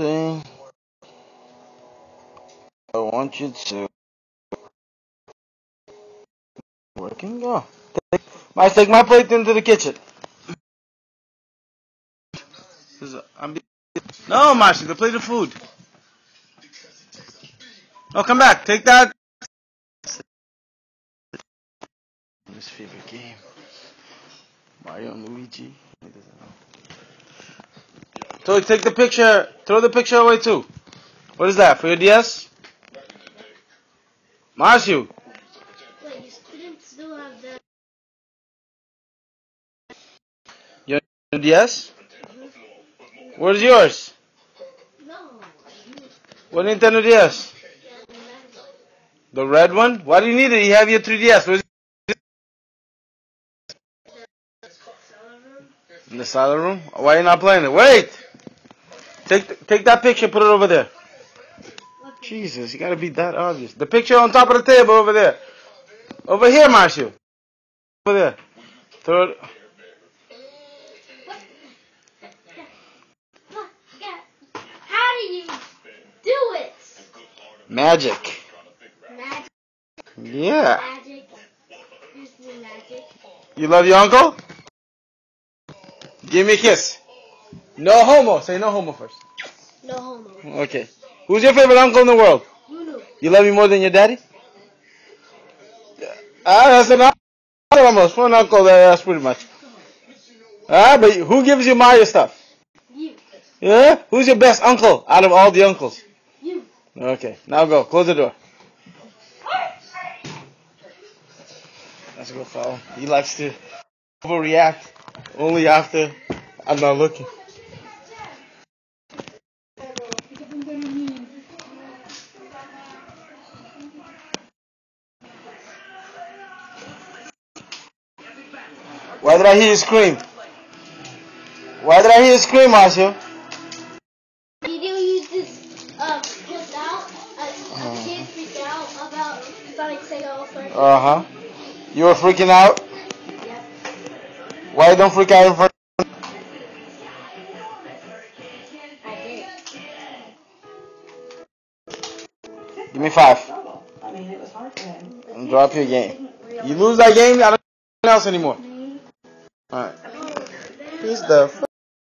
thing I want you to working. Go. Take my plate into the kitchen. No, Marcy, the plate of food. No, come back. Take that. His favorite game. Mario and Luigi. He doesn't know. So take the picture. Throw the picture away too. What is that? For your DS? Marcio. Wait, you students still have that? Your DS? Mm-hmm. Where's yours? No. What Nintendo DS? The red one? Why do you need it? You have your 3DS. Where's in the silent room? Why are you not playing it? Wait! Take that picture, put it over there. Jesus, you gotta be that obvious. The picture on top of the table over there. Over here, Marshall. Over there. Throw it. How do you do it? Magic. Magic. Yeah. Magic. Magic. You love your uncle? Give me a kiss. No homo. Say no homo first. No homo. Okay. Who's your favorite uncle in the world? Lulu. You love me more than your daddy? That's an almost one uncle. That's pretty much. But who gives you Mario stuff? You. Yeah? Who's your best uncle out of all the uncles? You. Okay. Now go. Close the door. That's a good fellow. He likes to overreact only after I'm not looking. Why did I hear you scream? Why did I hear you scream, Marcio? You just freaked out. A kid freaked out about Sonic Sega All-Star. You were freaking out? Yeah. Why don't freak out in front? I did. Give me 5. And drop your game. You lose that game, I don't know anything else anymore. Alright. Here's the